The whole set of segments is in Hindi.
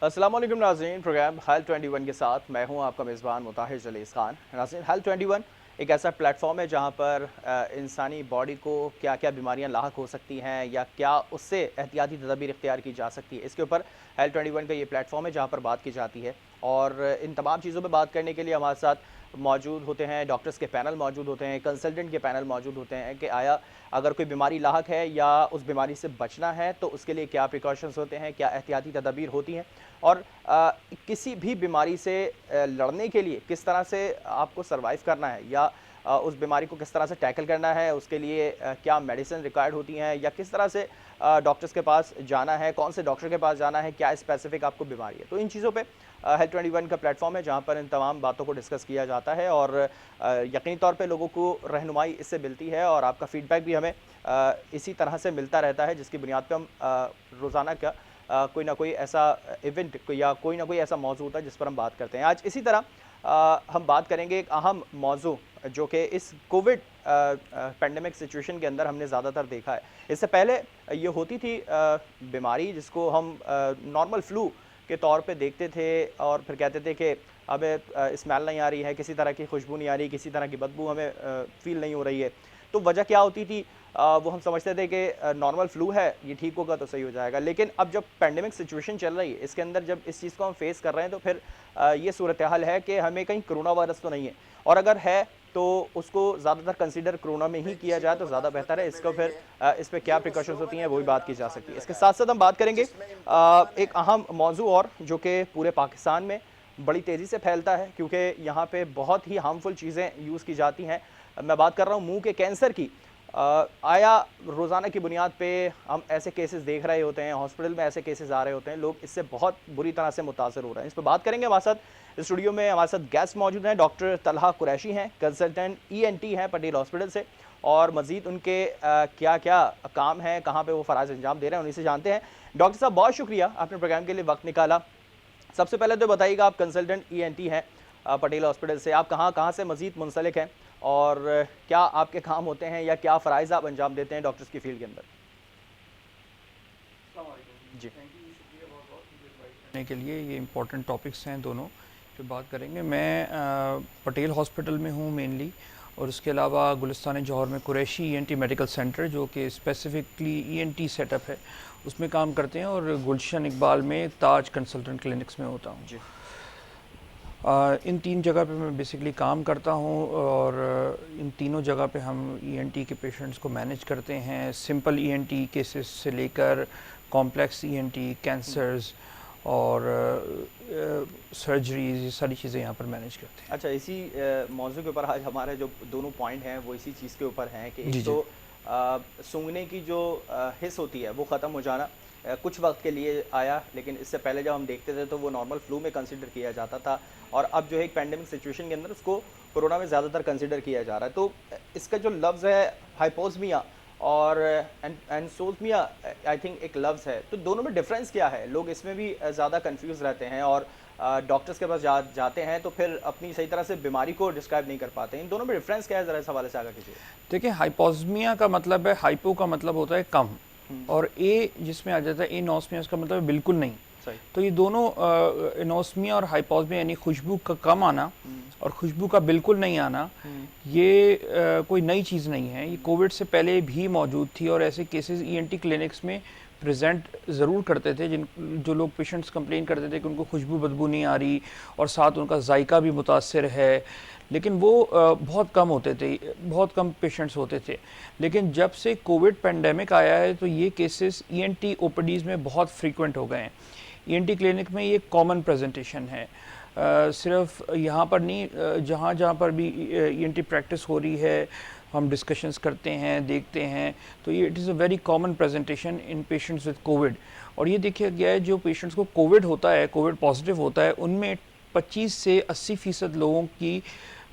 अस्सलाम वालेकुम नाज़रीन। प्रोग्राम हेल्थ 21 के साथ मैं हूं आपका मेज़बान मुताहिर जलीस खान। नाज़रीन, हेल्थ 21 एक ऐसा प्लेटफॉर्म है जहां पर इंसानी बॉडी को क्या क्या बीमारियां लाहक हो सकती हैं या क्या उससे एहतियाती तदबीर इख्तियार की जा सकती है, इसके ऊपर हेल्थ 21 का ये प्लेटफॉर्म है जहां पर बात की जाती है। और इन तमाम चीज़ों पर बात करने के लिए हमारे साथ मौजूद होते हैं, डॉक्टर्स के पैनल मौजूद होते हैं, कंसल्टेंट के पैनल मौजूद होते हैं कि आया अगर कोई बीमारी लाहक है या उस बीमारी से बचना है तो उसके लिए क्या प्रिकॉशंस होते हैं, क्या एहतियाती तदबीर होती हैं और किसी भी बीमारी से लड़ने के लिए किस तरह से आपको सर्वाइव करना है या उस बीमारी को किस तरह से टैकल करना है, उसके लिए क्या मेडिसिन रिक्वायर्ड होती हैं या किस तरह से डॉक्टर्स के पास जाना है, कौन से डॉक्टर के पास जाना है, क्या स्पेसिफिक आपको बीमारी है। तो इन चीज़ों पे हेल्थ 21 का प्लेटफॉर्म है जहाँ पर इन तमाम बातों को डिस्कस किया जाता है और यकीनी तौर पे लोगों को रहनुमाई इससे मिलती है और आपका फीडबैक भी हमें इसी तरह से मिलता रहता है, जिसकी बुनियाद पे हम रोज़ाना का कोई ना कोई ऐसा इवेंट या कोई ना कोई ऐसा मौजू होता है जिस पर हम बात करते हैं। आज इसी तरह हम बात करेंगे एक अहम मौजू जो कि इस कोविड पैंडेमिक सिचुएशन के अंदर हमने ज़्यादातर देखा है। इससे पहले ये होती थी बीमारी जिसको हम नॉर्मल फ्लू के तौर पे देखते थे और फिर कहते थे कि हमें स्मेल नहीं आ रही है, किसी तरह की खुशबू नहीं आ रही, किसी तरह की बदबू हमें फ़ील नहीं हो रही है। तो वजह क्या होती थी? वो हम समझते थे कि नॉर्मल फ्लू है, ये ठीक होगा तो सही हो जाएगा। लेकिन अब जब पैंडेमिक सिचुएशन चल रही है, इसके अंदर जब इस चीज़ को हम फेस कर रहे हैं तो फिर ये सूरत हाल है कि हमें कहीं कोरोना वायरस तो नहीं है, और अगर है तो उसको ज़्यादातर कंसीडर कोरोना में ही किया जाए तो ज़्यादा बेहतर है। इसको फिर इस पर क्या प्रिकॉशंस होती हैं वो भी बात की जा सकती है। इसके साथ साथ हम बात करेंगे एक अहम मौजू और जो कि पूरे पाकिस्तान में बड़ी तेज़ी से फैलता है क्योंकि यहाँ पे बहुत ही हार्मफुल चीज़ें यूज़ की जाती हैं। मैं बात कर रहा हूँ मुंह के कैंसर की। आया रोज़ाना की बुनियाद पे हम ऐसे केसेस देख रहे होते हैं, हॉस्पिटल में ऐसे केसेस आ रहे होते हैं, लोग इससे बहुत बुरी तरह से मुतासर हो रहे हैं। इस पर बात करेंगे। हमारे साथ स्टूडियो में हमारे साथ गेस्ट मौजूद हैं। डॉक्टर तलहा कुरैशी हैं, कंसल्टेंट ENT हैं पटेल हॉस्पिटल से, और मज़ीद उनके क्या क्या काम हैं, कहाँ पे वो फ़राज़ अंजाम दे रहे हैं, उन्हीं से जानते हैं। डॉक्टर साहब, बहुत शुक्रिया आपने प्रोग्राम के लिए वक्त निकाला। सबसे पहले तो बताइएगा, आप कंसल्टेंट ENT हैं पटेल हॉस्पिटल से, आप कहाँ कहाँ से मज़ीद मुंसलिक हैं और क्या आपके काम होते हैं या क्या फ़राइज़ आप अंजाम देते हैं डॉक्टर्स की फील्ड के अंदर? जी करने के लिए ये इम्पोर्टेंट टॉपिक्स हैं दोनों जो बात करेंगे। मैं पटेल हॉस्पिटल में हूँ मेनली, और उसके अलावा गुलिस्तान जौहर में कुरैशी ENT मेडिकल सेंटर जो कि स्पेसिफिकली ENT सेटअप है उसमें काम करते हैं, और गुलशन इकबाल में ताज कंसल्टेंट क्लिनिक्स में होता हूँ। जी इन तीन जगह पे मैं बेसिकली काम करता हूँ, और इन तीनों जगह पे हम ENT के पेशेंट्स को मैनेज करते हैं, सिंपल ENT केसेस से लेकर कॉम्प्लेक्स ENT, कैंसर्स और सर्जरीज, ये सारी चीज़ें यहाँ पर मैनेज करते हैं। अच्छा, इसी मौजू के ऊपर आज हमारे जो दोनों पॉइंट हैं वो इसी चीज़ के ऊपर हैं कि जी एक जी। तो सूंघने की जो हिस्स होती है वो ख़त्म हो जाना कुछ वक्त के लिए आया, लेकिन इससे पहले जब हम देखते थे तो वो नॉर्मल फ्लू में कंसिडर किया जाता था, और अब जो है एक पैंडेमिक सिचुएशन के अंदर उसको कोरोना में ज़्यादातर कंसिडर किया जा रहा है। तो इसका जो लफ्ज़ है हाइपोस्मिया और एंसोस्मिया, आई थिंक एक लफ्ज़ है, तो दोनों में डिफरेंस क्या है? लोग इसमें भी ज़्यादा कंफ्यूज रहते हैं और डॉक्टर्स के पास जाते हैं तो फिर अपनी सही तरह से बीमारी को डिस्क्राइब नहीं कर पाते। इन दोनों में डिफरेंस क्या है, ज़रा इस हवाले से आगे कीजिए। देखिए, हाइपोस्मिया का मतलब है, हाइपो का मतलब होता है कम, और ए जिसमें आ जाता है एनोस्मिया, उसका मतलब है बिल्कुल नहीं। सही। तो ये दोनों एनोस्मिया और हाइपोस्मिया यानी खुशबू का कम आना और खुशबू का बिल्कुल नहीं आना, ये कोई नई चीज़ नहीं है। ये कोविड से पहले भी मौजूद थी, और ऐसे केसेस ENT क्लिनिक्स में प्रेजेंट ज़रूर करते थे, जो लोग पेशेंट्स कंप्लेन करते थे कि उनको खुशबू बदबू नहीं आ रही और साथ उनका जायका भी मुतासर है, लेकिन वो बहुत कम होते थे, बहुत कम पेशेंट्स होते थे। लेकिन जब से कोविड पेंडेमिक आया है तो ये केसेस ENT OPDs में बहुत फ्रीक्वेंट हो गए हैं। ENT क्लिनिक में ये कॉमन प्रेजेंटेशन है, सिर्फ यहाँ पर नहीं, जहाँ जहाँ पर भी ENT प्रैक्टिस हो रही है हम डिस्कशंस करते हैं, देखते हैं, तो ये it is a very common presentation in patients with Covid. और ये देखा गया है, जो पेशेंट्स को कोविड होता है, कोविड पॉजिटिव होता है, उनमें 25 से 80% लोगों की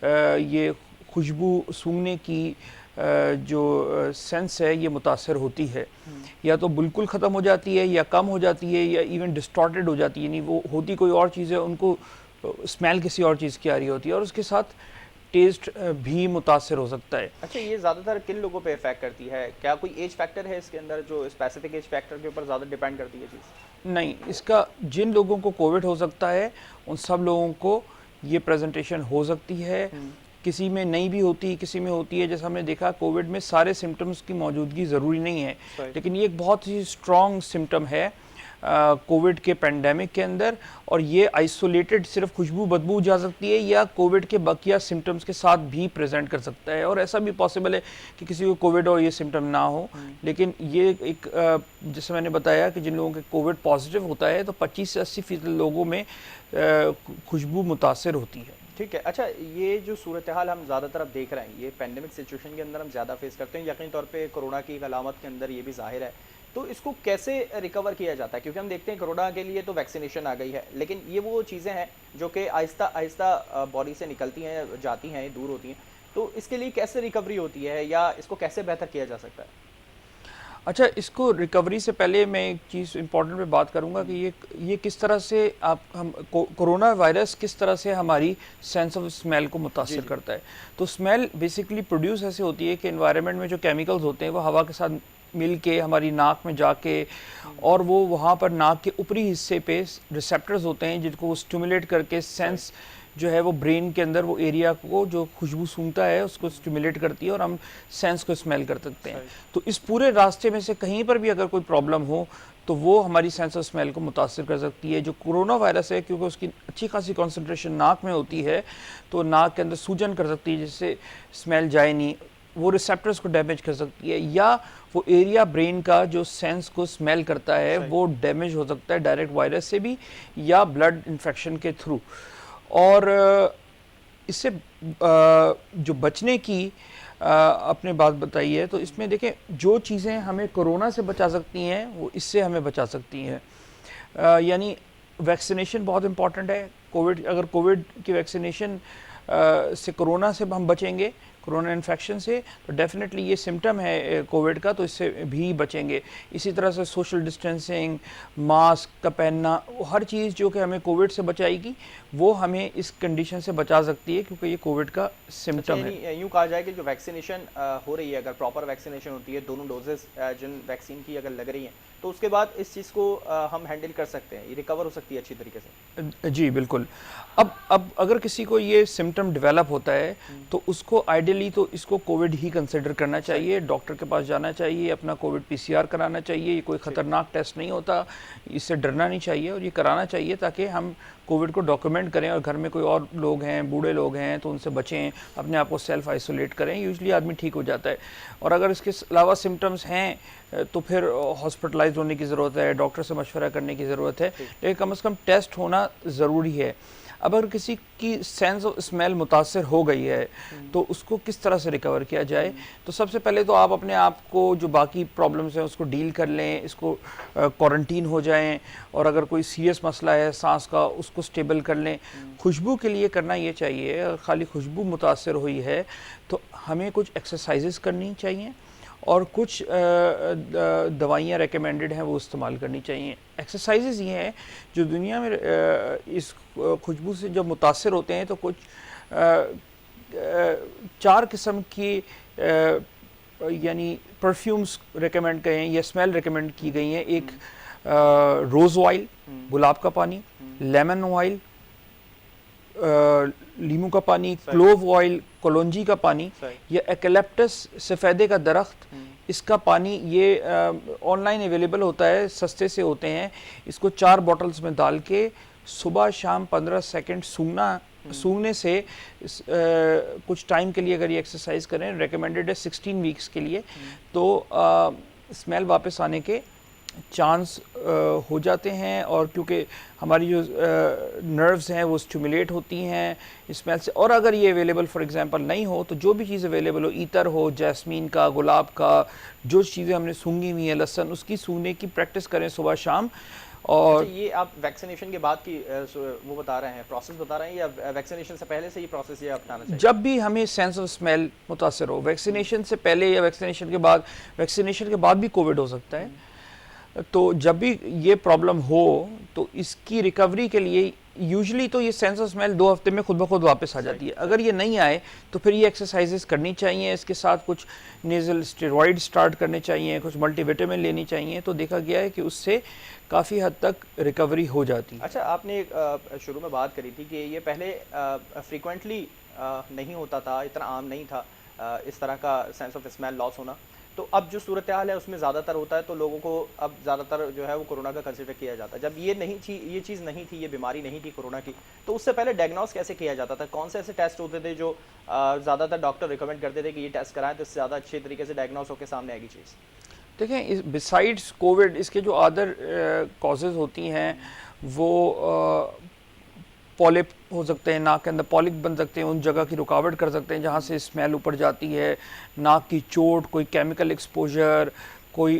ये खुशबू सूंघने की जो सेंस है ये मुतासर होती है, या तो बिल्कुल ख़त्म हो जाती है या कम हो जाती है या इवन डिस्टॉर्टेड हो जाती है, यानी वो होती कोई और चीज़ है, उनको स्मेल किसी और चीज़ की आ रही होती है, और उसके साथ टेस्ट भी मुतासर हो सकता है। अच्छा, ये ज़्यादातर किन लोगों पे इफेक्ट करती है? क्या कोई एज फैक्टर है इसके अंदर जो स्पेसिफिक एज फैक्टर के ऊपर ज़्यादा डिपेंड करती है चीज़? नहीं, इसका जिन लोगों को कोविड हो सकता है उन सब लोगों को ये प्रेजेंटेशन हो सकती है। किसी में नहीं भी होती, किसी में होती है। जैसा हमने देखा कोविड में सारे सिम्टम्स की मौजूदगी ज़रूरी नहीं है, लेकिन ये एक बहुत ही स्ट्रॉन्ग सिम्टम है कोविड के पेंडेमिक के अंदर, और ये आइसोलेटेड सिर्फ खुशबू बदबू जा सकती है या कोविड के बकिया सिम्टम्स के साथ भी प्रेजेंट कर सकता है। और ऐसा भी पॉसिबल है कि किसी को कोविड हो ये सिम्टम ना हो, लेकिन ये एक जैसे मैंने बताया कि जिन लोगों के कोविड पॉजिटिव होता है तो 25 से 80% लोगों में खुशबू मुतासर होती है। ठीक है। अच्छा, ये जो सूरत हाल हम ज़्यादातर अब देख रहे हैं, ये पेंडेमिक सिचुएशन के अंदर हम ज़्यादा फेस करते हैं, यकीनी तौर पे कोरोना की अलामत के अंदर ये भी ज़ाहिर है, तो इसको कैसे रिकवर किया जाता है? क्योंकि हम देखते हैं कोरोना के लिए तो वैक्सीनेशन आ गई है, लेकिन ये वो चीज़ें हैं जो कि आहिस्ता आहिस्ता बॉडी से निकलती हैं, जाती हैं, दूर होती हैं, तो इसके लिए कैसे रिकवरी होती है या इसको कैसे बेहतर किया जा सकता है? अच्छा, इसको रिकवरी से पहले मैं एक चीज़ इम्पोर्टेंट पे बात करूंगा कि ये किस तरह से कोरोना वायरस किस तरह से हमारी सेंस ऑफ स्मेल को मुतासर करता है। तो स्मेल बेसिकली प्रोड्यूस ऐसे होती है कि एनवायरनमेंट में जो केमिकल्स होते हैं वो हवा के साथ मिल के हमारी नाक में जाके, और वो वहाँ पर नाक के ऊपरी हिस्से पे रिसेप्टर्स होते हैं जिनको वो स्टिमुलेट करके सेंस जो है वो ब्रेन के अंदर वो एरिया को जो खुशबू सूंघता है उसको स्टिमुलेट करती है और हम सेंस को स्मेल कर सकते हैं। तो इस पूरे रास्ते में से कहीं पर भी अगर कोई प्रॉब्लम हो तो वो हमारी सेंस ऑफ स्मेल को मुतासर कर सकती है। जो कोरोना वायरस है, क्योंकि उसकी अच्छी खासी कॉन्सेंट्रेशन नाक में होती है, तो नाक के अंदर सूजन कर सकती है जिससे स्मेल जाए नहीं, वो रिसेप्टर्स को डैमेज कर सकती है, या वो एरिया ब्रेन का जो सेंस को स्मेल करता है वो डैमेज हो सकता है डायरेक्ट वायरस से भी या ब्लड इन्फेक्शन के थ्रू। और इससे जो बचने की आपने बात बताई है, तो इसमें देखें जो चीज़ें हमें कोरोना से बचा सकती हैं वो इससे हमें बचा सकती हैं। यानी वैक्सीनेशन बहुत इम्पॉर्टेंट है। अगर कोविड की वैक्सीनेशन से कोरोना से हम बचेंगे, कोरोना इन्फेक्शन से, तो डेफिनेटली ये सिम्टम है कोविड का, तो इससे भी बचेंगे। इसी तरह से सोशल डिस्टेंसिंग, मास्क का पहनना, हर चीज़ जो कि हमें कोविड से बचाएगी वो हमें इस कंडीशन से बचा सकती है, क्योंकि ये कोविड का सिम्टम है। यूँ कहा जाए कि जो वैक्सीनेशन हो रही है, अगर प्रॉपर वैक्सीनेशन होती है, दोनों डोजेस जिन वैक्सीन की अगर लग रही हैं, तो उसके बाद इस चीज़ को हम हैंडल कर सकते हैं, ये रिकवर हो सकती है अच्छी तरीके से। जी बिल्कुल। अब अगर किसी को ये सिम्टम डेवलप होता है तो उसको आइडियली तो इसको कोविड ही कंसिडर करना चाहिए, डॉक्टर के पास जाना चाहिए, अपना कोविड पीसीआर कराना चाहिए। ये कोई ख़तरनाक टेस्ट नहीं होता, इससे डरना नहीं चाहिए और ये कराना चाहिए ताकि हम कोविड को डॉक्यूमेंट करें, और घर में कोई और लोग हैं, बूढ़े लोग हैं, तो उनसे बचें, अपने आप को सेल्फ आइसोलेट करें, यूजुअली आदमी ठीक हो जाता है। और अगर इसके अलावा सिम्टम्स हैं तो फिर हॉस्पिटलाइज होने की ज़रूरत है, डॉक्टर से मशवरा करने की ज़रूरत है, लेकिन कम से कम टेस्ट होना ज़रूरी है। अब अगर किसी की सेंस ऑफ स्मेल मुतासर हो गई है तो उसको किस तरह से रिकवर किया जाए, तो सबसे पहले तो आप अपने आप को जो बाकी प्रॉब्लम्स हैं उसको डील कर लें, इसको क्वारंटीन हो जाएं, और अगर कोई सीरियस मसला है सांस का उसको स्टेबल कर लें। खुशबू के लिए करना ये चाहिए, अगर खाली खुशबू मुतासर हुई है तो हमें कुछ एक्सरसाइजेस करनी चाहिए और कुछ दवाइयाँ रेकमेंडेड हैं वो इस्तेमाल करनी चाहिए। एक्सरसाइजेस ये हैं जो दुनिया में इस खुशबू से जब मुतासर होते हैं तो कुछ 4 किस्म की यानी परफ्यूम्स रेकमेंड करें या स्मेल रेकमेंड की गई हैं। एक रोज़ ऑयल, गुलाब का पानी, लेमन ऑयल, लीमू का पानी, क्लोव ऑयल, कलौंजी का पानी, या एक्लेप्टस सफ़ेदे का दरख्त, इसका पानी ये ऑनलाइन अवेलेबल होता है, सस्ते से होते हैं। इसको 4 बॉटल्स में डाल के सुबह शाम 15 सेकंड सूंघने से कुछ टाइम के लिए अगर ये एक्सरसाइज करें, रेकमेंडेड है 16 वीक्स के लिए, तो स्मेल वापस आने के चांस हो जाते हैं। और क्योंकि हमारी जो नर्व्स हैं वो स्टिमुलेट होती हैं स्मेल से। और अगर ये अवेलेबल फॉर एग्जांपल नहीं हो तो जो भी चीज़ अवेलेबल हो, ईतर हो, जैस्मीन का, गुलाब का, जो चीज़ें हमने सूंघी हुई हैं, लहसुन, उसकी सूंघने की प्रैक्टिस करें सुबह शाम। और अच्छा, ये आप वैक्सीनेशन के बाद की वो बता रहे हैं, प्रोसेस बता रहे हैं, या वैक्सीनेशन से पहले से ये प्रोसेस ये अपनाना चाहिए? जब भी हमें सेंस ऑफ स्मेल मुतासर हो, वैक्सीनेशन से पहले या वैक्सीनेशन के बाद भी कोविड हो सकता है। तो जब भी ये प्रॉब्लम हो तो इसकी रिकवरी के लिए यूजुअली तो ये सेंस ऑफ स्मेल 2 हफ्ते में खुद ब खुद वापस आ जाती है। अगर ये नहीं आए तो फिर ये एक्सरसाइजेस करनी चाहिए, इसके साथ कुछ नेजल स्टेरॉइड स्टार्ट करने चाहिए, कुछ मल्टीविटामिन लेनी चाहिए, तो देखा गया है कि उससे काफ़ी हद तक रिकवरी हो जाती है। अच्छा, आपने शुरू में बात करी थी कि ये पहले फ्रीक्वेंटली नहीं होता था, इतना आम नहीं था इस तरह का सेंस ऑफ स्मेल लॉस होना। तो अब जो सूरत हाल है उसमें ज़्यादातर होता है, तो लोगों को अब ज़्यादातर जो है वो कोरोना का कंसिडर किया जाता है। जब ये चीज़ नहीं थी, ये बीमारी नहीं थी कोरोना की, तो उससे पहले डायग्नोस कैसे किया जाता था? कौन से ऐसे टेस्ट होते थे जो ज़्यादातर डॉक्टर रिकमेंड करते थे कि ये टेस्ट कराएं तो इससे ज़्यादा अच्छे तरीके से डायग्नोस होकर सामने आएगी चीज़? देखें, बिसाइड्स कोविड इसके जो अदर कॉजेज़ होती हैं वो पॉलिप हो सकते हैं, नाक के अंदर पॉलिप बन सकते हैं, उन जगह की रुकावट कर सकते हैं जहाँ से स्मेल ऊपर जाती है, नाक की चोट, कोई केमिकल एक्सपोजर, कोई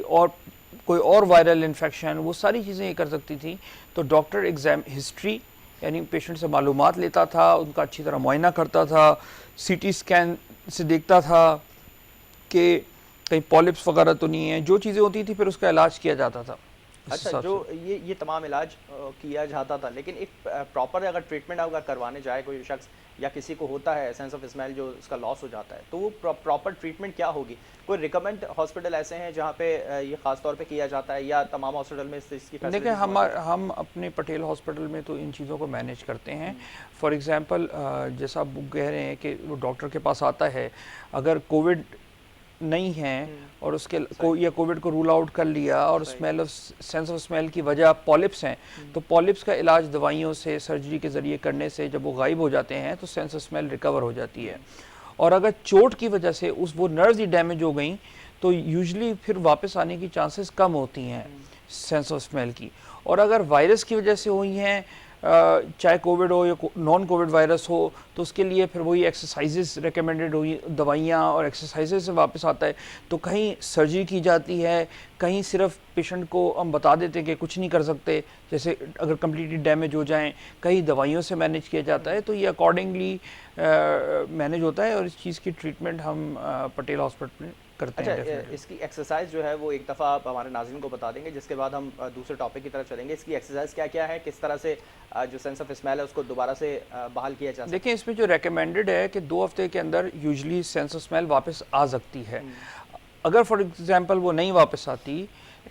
और वायरल इन्फेक्शन, वो सारी चीज़ें ये कर सकती थी। तो डॉक्टर एग्जाम हिस्ट्री यानी पेशेंट से मालूमात लेता था, उनका अच्छी तरह मुआयना करता था, सीटी स्कैन से देखता था कि कहीं पॉलिप्स वगैरह तो नहीं है, जो चीज़ें होती थी फिर उसका इलाज किया जाता था। अच्छा, जो ये तमाम इलाज किया जाता था, लेकिन एक प्रॉपर अगर ट्रीटमेंट अगर करवाने जाए कोई शख्स या किसी को होता है सेंस ऑफ स्मेल जो उसका लॉस हो जाता है, तो वो प्रॉपर ट्रीटमेंट क्या होगी? कोई रिकमेंड हॉस्पिटल ऐसे हैं जहाँ पे ये ख़ास तौर पे किया जाता है या तमाम हॉस्पिटल में इसकी फैसिलिटी? देखिए, हम अपने पटेल हॉस्पिटल में तो इन चीज़ों को मैनेज करते हैं। फॉर एग्ज़ाम्पल जैसा आप कह रहे हैं कि वो डॉक्टर के पास आता है, अगर कोविड नहीं है और उसके या कोविड को रूल आउट कर लिया और सेंस ऑफ स्मेल की वजह पॉलिप्स हैं, तो पॉलिप्स का इलाज दवाइयों से, सर्जरी के ज़रिए करने से जब वो गायब हो जाते हैं तो सेंस ऑफ स्मेल रिकवर हो जाती है। और अगर चोट की वजह से वो नर्व्स ही डैमेज हो गई तो यूजुअली फिर वापस आने की चांसेस कम होती हैं सेंस ऑफ स्मेल की। और अगर वायरस की वजह से हुई हैं, चाहे कोविड हो या नॉन कोविड वायरस हो, तो उसके लिए फिर वही एक्सरसाइजेस रिकमेंडेड हुई, दवाइयाँ और एक्सरसाइजेस से वापस आता है। तो कहीं सर्जरी की जाती है, कहीं सिर्फ पेशेंट को हम बता देते हैं कि कुछ नहीं कर सकते, जैसे अगर कम्प्लीटली डैमेज हो जाएं, कहीं दवाइयों से मैनेज किया जाता है। तो ये अकॉर्डिंगली मैनेज होता है और इस चीज़ की ट्रीटमेंट हम पटेल हॉस्पिटल में करते हैं। अच्छा, इसकी एक्सरसाइज जो है वो एक दफ़ा आप हमारे नाज़रीन को बता देंगे, जिसके बाद हम दूसरे टॉपिक की तरफ चलेंगे। इसकी एक्सरसाइज क्या क्या है, किस तरह से जो सेंस ऑफ स्मेल है उसको दोबारा से बहाल किया जा सकता है? देखिए, इसमें जो रेकमेंडेड है कि 2 हफ्ते के अंदर यूजुअली सेंस ऑफ स्मेल वापस आ सकती है। अगर फॉर एग्जांपल वो नहीं वापस आती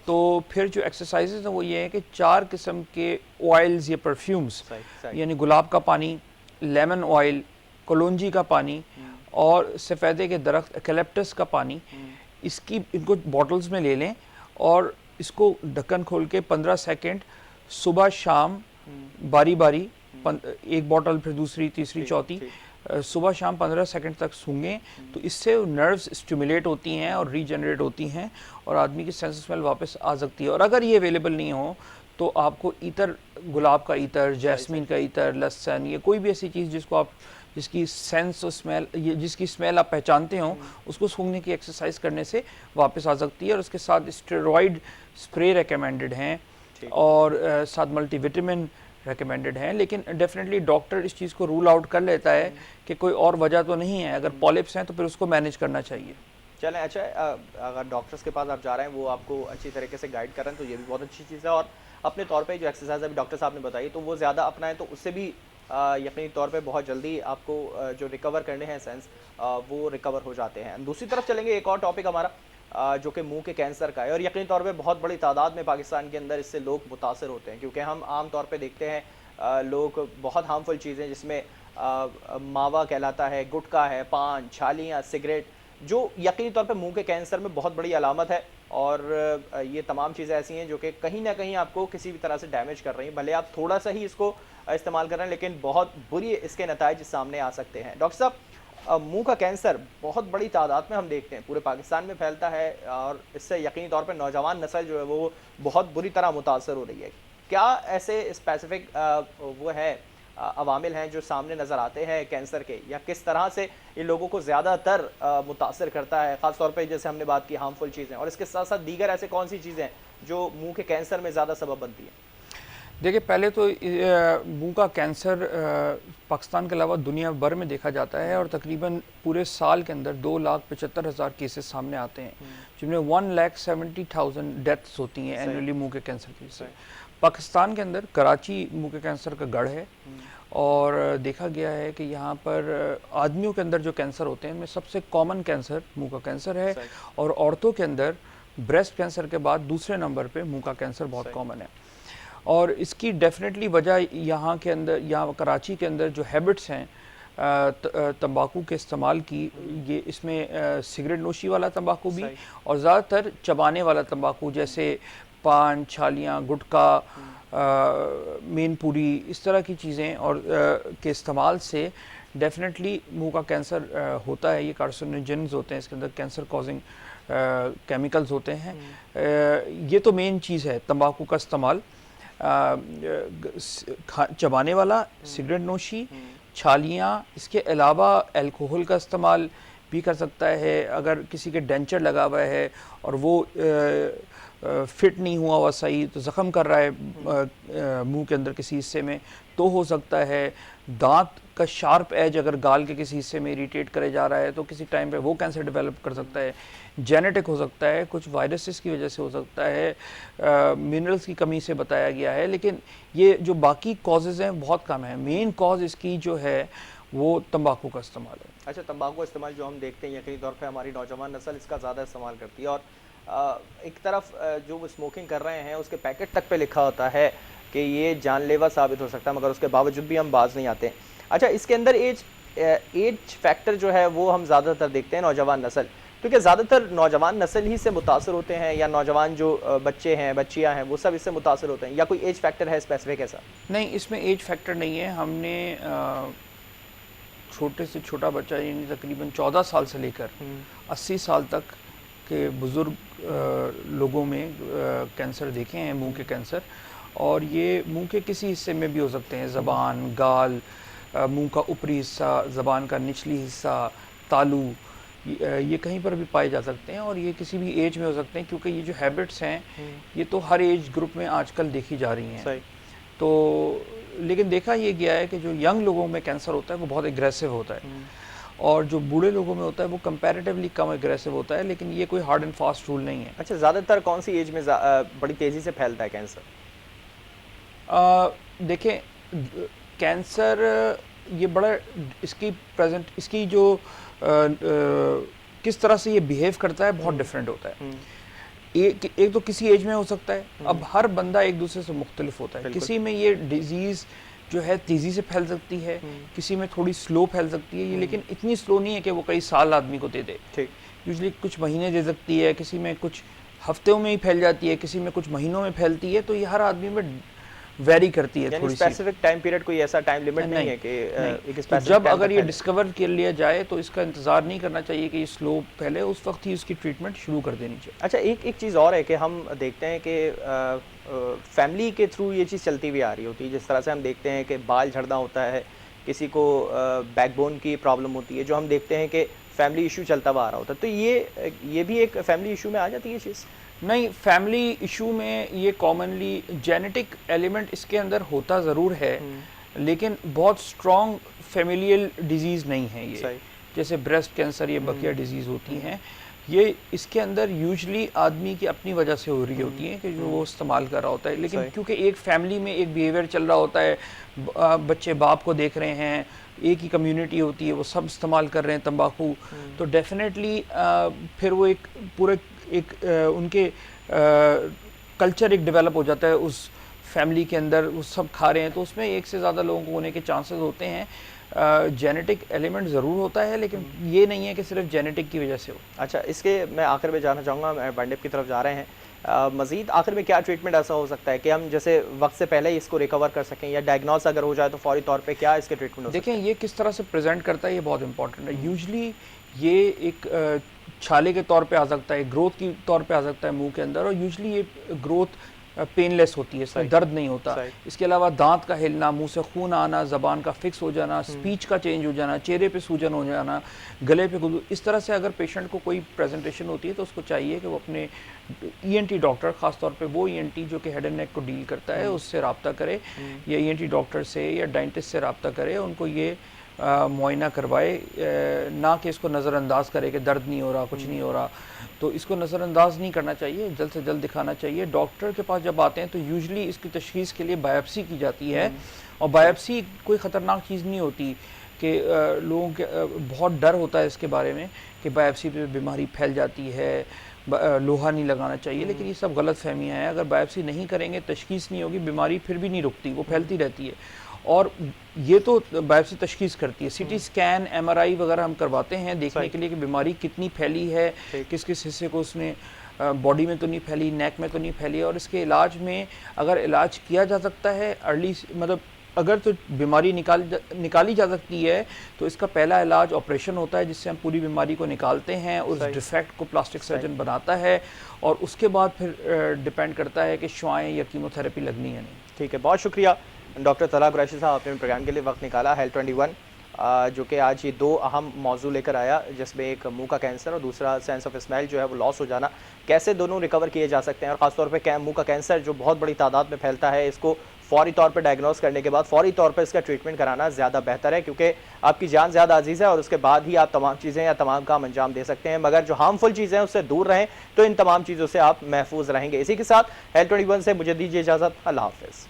तो फिर जो एक्सरसाइजेज हैं वो ये है कि 4 किस्म के ऑयल्स या परफ्यूम्स, यानी गुलाब का पानी, लेमन ऑयल, कलौंजी का पानी और सफ़ेदे के दरख्त एक्लेप्टस का पानी, इनको बॉटल्स में ले लें और इसको ढक्कन खोल के 15 सेकंड सुबह शाम बारी बारी, एक बॉटल फिर दूसरी, तीसरी, चौथी, सुबह शाम 15 सेकंड तक सूंघें। तो इससे नर्व्स स्टिमुलेट होती हैं और रीजनरेट होती हैं और आदमी की सेंस ऑफ स्मेल वापस आ सकती है। और अगर ये अवेलेबल नहीं हो तो आपको ईतर, गुलाब का ईतर, जैस्मीन का ईतर, लहसुन, या कोई भी ऐसी चीज़ जिसकी सेंस ऑफ स्मेल, जिसकी स्मेल आप पहचानते हो, उसको सूंघने की एक्सरसाइज करने से वापस आ सकती है। और उसके साथ स्टेरॉइड स्प्रे रिकमेंडेड हैं और साथ मल्टीविटामिन रिकमेंडेड हैं। लेकिन डेफिनेटली डॉक्टर इस चीज़ को रूल आउट कर लेता है कि कोई और वजह तो नहीं है। अगर पॉलिप्स हैं तो फिर उसको मैनेज करना चाहिए। चलें, अच्छा, अगर डॉक्टर्स के पास आप जा रहे हैं, वो आपको अच्छी तरीके से गाइड कर रहे हैं, तो ये भी बहुत अच्छी चीज़ है। और अपने तौर पे जो एक्सरसाइज अभी डॉक्टर साहब ने बताई, तो वो ज़्यादा अपनाएं तो उससे भी यकीनी तौर पे बहुत जल्दी आपको जो रिकवर करने हैं सेंस, वो रिकवर हो जाते हैं। दूसरी तरफ चलेंगे, एक और टॉपिक हमारा जो कि मुंह के कैंसर का है, और यकीनी तौर पे बहुत बड़ी तादाद में पाकिस्तान के अंदर इससे लोग मुतासर होते हैं, क्योंकि हम आम तौर पे देखते हैं लोग बहुत हार्मफुल चीज़ें जिसमें मावा कहलाता है, गुटखा है, पान, छालियाँ, सिगरेट, जो यकीनी तौर पे मुंह के कैंसर में बहुत बड़ी अलामत है। और ये तमाम चीज़ें ऐसी हैं जो कि कहीं ना कहीं आपको किसी भी तरह से डैमेज कर रही हैं। भले आप थोड़ा सा ही इसको इस्तेमाल कर रहे हैं, लेकिन बहुत बुरी इसके नताइज सामने आ सकते हैं। डॉक्टर साहब, मुंह का कैंसर बहुत बड़ी तादाद में हम देखते हैं पूरे पाकिस्तान में फैलता है, और इससे यकीनी तौर पर नौजवान नस्ल जो है वो बहुत बुरी तरह मुतासर हो रही है। क्या ऐसे स्पेसिफिक वो है अवामिल हैं जो सामने नज़र आते हैं कैंसर के, या किस तरह से इन लोगों को ज़्यादातर मुतासर करता है, ख़ास तौर पे जैसे हमने बात की हार्मफुल चीज़ें, और इसके साथ साथ दीगर ऐसे कौन सी चीज़ें हैं जो मुंह के कैंसर में ज़्यादा सबब बनती हैं? देखिए, पहले तो मुंह का कैंसर पाकिस्तान के अलावा दुनिया भर में देखा जाता है और तकरीबन पूरे साल के अंदर 2,75,000 केसेस सामने आते हैं, जिनमें 1,70,000 डेथ्स होती हैं एनुअली मुंह के कैंसर की वजह से। पाकिस्तान के अंदर कराची मुंह के कैंसर का गढ़ है और देखा गया है कि यहाँ पर आदमियों के अंदर जो कैंसर होते हैं उनमें सबसे कॉमन कैंसर मुंह का कैंसर है और औरतों के अंदर ब्रेस्ट कैंसर के बाद दूसरे नंबर पे मुंह का कैंसर बहुत कॉमन है। और इसकी डेफिनेटली वजह यहाँ के अंदर, यहाँ कराची के अंदर जो हैबिट्स हैं तंबाकू के इस्तेमाल की, ये इसमें सिगरेट नोशी वाला तंबाकू भी और ज़्यादातर चबाने वाला तंबाकू जैसे पान, छालियाँ, गुटखा, मेन पूरी, इस तरह की चीज़ें और के इस्तेमाल से डेफिनेटली मुंह का कैंसर होता है। ये कार्सिनोजेन्स होते हैं, इसके अंदर कैंसर कॉजिंग केमिकल्स होते हैं। ये तो मेन चीज़ है तंबाकू का इस्तेमाल। चबाने वाला, सिगरेट नोशी, छालियाँ, इसके अलावा अल्कोहल का इस्तेमाल भी कर सकता है। अगर किसी के डेंचर लगा हुआ है और वो फिट नहीं हुआ हुआ सही, तो ज़ख़म कर रहा है मुंह के अंदर किसी हिस्से में, तो हो सकता है। दांत का शार्प एज अगर गाल के किसी हिस्से में इरिटेट करे जा रहा है तो किसी टाइम पे वो कैंसर डेवलप कर सकता है। जेनेटिक हो सकता है, कुछ वायरसेस की वजह से हो सकता है, मिनरल्स की कमी से बताया गया है, लेकिन ये जो बाकी कॉजेज़ हैं बहुत कम है। मेन कॉज इसकी जो है वो तंबाकू का इस्तेमाल है। अच्छा, तंबाकू का इस्तेमाल जो हम देखते हैं यकीनी तौर पे हमारी नौजवान नस्ल इसका ज़्यादा इस्तेमाल करती है और एक तरफ जो वो स्मोकिंग कर रहे हैं उसके पैकेट तक पे लिखा होता है कि ये जानलेवा साबित हो सकता है, मगर उसके बावजूद भी हम बाज नहीं आते। अच्छा, इसके अंदर एज फैक्टर जो है वो हम ज़्यादातर देखते हैं नौजवान नस्ल, क्योंकि ज़्यादातर नौजवान नस्ल ही से मुतासर होते हैं, या नौजवान जो बच्चे हैं, बच्चियां हैं, वो सब इससे मुतासर होते हैं, या कोई एज फैक्टर है स्पेसिफिक ऐसा? नहीं, इसमें एज फैक्टर नहीं है। हमने छोटे से छोटा बच्चा यानी तकरीबन 14 साल से लेकर 80 साल तक के बुज़ुर्ग लोगों में कैंसर देखे हैं, मुंह के कैंसर, और ये मुंह के किसी हिस्से में भी हो सकते हैं, ज़बान, गाल, मुंह का ऊपरी हिस्सा, ज़बान का निचली हिस्सा, तालू, ये कहीं पर भी पाए जा सकते हैं और ये किसी भी एज में हो सकते हैं, क्योंकि ये जो हैबिट्स हैं ये तो हर एज ग्रुप में आजकल देखी जा रही हैं। सही। तो लेकिन देखा ये गया है कि जो यंग लोगों में कैंसर होता है वो बहुत एग्रेसिव होता है और जो बूढ़े लोगों में होता है वो कंपैरेटिवली कम एग्रेसिव होता है, लेकिन ये कोई हार्ड एंड फास्ट रूल नहीं है। अच्छा, ज़्यादातर कौन सी एज में बड़ी तेज़ी से फैलता है कैंसर? देखें, कैंसर ये बड़ा इसकी जो किस तरह से ये बिहेव करता है बहुत डिफरेंट होता है। एक तो किसी एज में हो सकता है, अब हर बंदा एक दूसरे से मुख्तलिफ होता है। किसी में ये डिजीज़ जो है तेज़ी से फैल सकती है, किसी में थोड़ी स्लो फैल सकती है, ये लेकिन इतनी स्लो नहीं है कि वो कई साल आदमी को दे दे। यूजुअली कुछ महीने दे सकती है, किसी में कुछ हफ्तों में ही फैल जाती है, किसी में कुछ महीनों में फैलती है, तो ये हर आदमी में वेरी करती है। थोड़ी स्पेसिफिक टाइम पीरियड, कोई ऐसा टाइम लिमिट नहीं है कि एक तो जब अगर ये डिस्कवर कर लिया जाए तो इसका इंतज़ार नहीं करना चाहिए कि ये स्लो फैले, उस वक्त ही उसकी ट्रीटमेंट शुरू कर देनी चाहिए। अच्छा, एक चीज़ और है कि हम देखते हैं कि फैमिली के थ्रू ये चीज़ चलती हुई आ रही होती है। जिस तरह से हम देखते हैं कि बाल झड़ना होता है, किसी को बैकबोन की प्रॉब्लम होती है, जो हम देखते हैं कि फैमिली इशू चलता हुआ आ रहा होता है, तो ये भी एक फैमिली इशू में आ जाती है चीज़? नहीं, फैमिली इशू में ये कॉमनली जेनेटिक एलिमेंट इसके अंदर होता ज़रूर है, लेकिन बहुत स्ट्रॉन्ग फैमिलियल डिजीज़ नहीं है ये। जैसे ब्रेस्ट कैंसर, ये बकिया डिजीज़ होती हैं, ये इसके अंदर यूजली आदमी की अपनी वजह से हो रही होती है कि जो वो इस्तेमाल कर रहा होता है, लेकिन क्योंकि एक फैमिली में एक बिहेवियर चल रहा होता है, बच्चे बाप को देख रहे हैं, एक ही कम्युनिटी होती है, वो सब इस्तेमाल कर रहे हैं तंबाकू, तो डेफिनेटली फिर वो एक पूरे उनके कल्चर एक डेवलप हो जाता है उस फैमिली के अंदर, वो सब खा रहे हैं, तो उसमें एक से ज़्यादा लोगों को होने के चांसेस होते हैं। जेनेटिक एलिमेंट ज़रूर होता है, लेकिन ये नहीं है कि सिर्फ जेनेटिक की वजह से हो। अच्छा, इसके मैं आखिर में जाना चाहूँगा, बैंडेप की तरफ जा रहे हैं, मज़ीद आखिर में क्या ट्रीटमेंट ऐसा हो सकता है कि हम जैसे वक्त से पहले ही इसको रिकवर कर सकें, या डायग्नोस अगर हो जाए तो फौरी तौर पे क्या इसके ट्रीटमेंट हो सकते हैं? देखें, ये किस तरह से प्रेजेंट करता है ये बहुत इंपॉर्टेंट है। यूजली ये एक छाले के तौर पे आ सकता है, ग्रोथ की तौर पे आ सकता है मुंह के अंदर, और यूजली ये ग्रोथ पेनलेस होती है, इसमें सही। दर्द नहीं होता। सही। इसके अलावा दांत का हिलना, मुंह से खून आना, जबान का फिक्स हो जाना, स्पीच का चेंज हो जाना, चेहरे पे सूजन हो जाना, गले पे गुदगुदी, इस तरह से अगर पेशेंट को कोई प्रेजेंटेशन होती है तो उसको चाहिए कि वो अपने ईएनटी डॉक्टर, खासतौर पे वो ईएनटी जो कि हेड एंड नेक को डील करता है, उससे रब्ता करे, या ईएनटी डॉक्टर से या डेंटिस्ट से रब्ता करे, उनको ये मुआयना करवाए, ना कि इसको नज़रअंदाज करे कि दर्द नहीं हो रहा, कुछ नहीं हो रहा। तो इसको नज़रअंदाज नहीं करना चाहिए, जल्द से जल्द दिखाना चाहिए। डॉक्टर के पास जब आते हैं तो यूजुअली इसकी तशख़ीस के लिए बायोप्सी की जाती है, और बायोप्सी कोई ख़तरनाक चीज़ नहीं होती कि लोगों के बहुत डर होता है इसके बारे में कि बायोप्सी पे बीमारी फैल जाती है, लोहा नहीं लगाना चाहिए, लेकिन ये सब गलत फहमियाँ हैं। अगर बायोप्सी नहीं करेंगे, तशख़ीस नहीं होगी, बीमारी फिर भी नहीं रुकती, वो फैलती रहती है। और ये तो बायोप्सी तशख़ीस करती है। सीटी स्कैन, एमआरआई वगैरह हम करवाते हैं देखने के लिए कि बीमारी कितनी फैली है, किस किस हिस्से को उसने बॉडी में तो नहीं फैली, नेक में तो नहीं फैली। और इसके इलाज में अगर इलाज किया जा सकता है अर्ली, मतलब अगर तो बीमारी निकाली जा सकती है तो इसका पहला इलाज ऑपरेशन होता है, जिससे हम पूरी बीमारी को निकालते हैं, उस डिफेक्ट को प्लास्टिक सर्जन बनाता है, और उसके बाद फिर डिपेंड करता है कि शुआएं या कीमोथेरेपी लगनी है नहीं। ठीक है, बहुत शुक्रिया डॉक्टर तलहा कुरैशी साहब, आपने प्रोग्राम के लिए वक्त निकाला। हेल्थ 21 जो कि आज ये दो अहम मौजू लेकर आया, जिसमें एक मुंह का कैंसर और दूसरा सेंस ऑफ स्मेल जो है वो लॉस हो जाना, कैसे दोनों रिकवर किए जा सकते हैं। और ख़ासतौर पे मुंह का कैंसर जो बहुत बड़ी तादाद में फैलता है, इसको फौरी तौर पे डायग्नोस करने के बाद फौरी तौर पे इसका ट्रीटमेंट कराना ज़्यादा बेहतर है, क्योंकि आपकी जान ज़्यादा अजीज़ है और उसके बाद ही आप तमाम चीज़ें या तमाम काम अंजाम दे सकते हैं। मगर जो हार्मफुल चीज़ें हैं उससे दूर रहें तो इन तमाम चीज़ों से आप महफूज रहेंगे। इसी के साथ हेल्थ 21 से मुझे दीजिए इजाज़त। अल्लाह हाफ़िज़।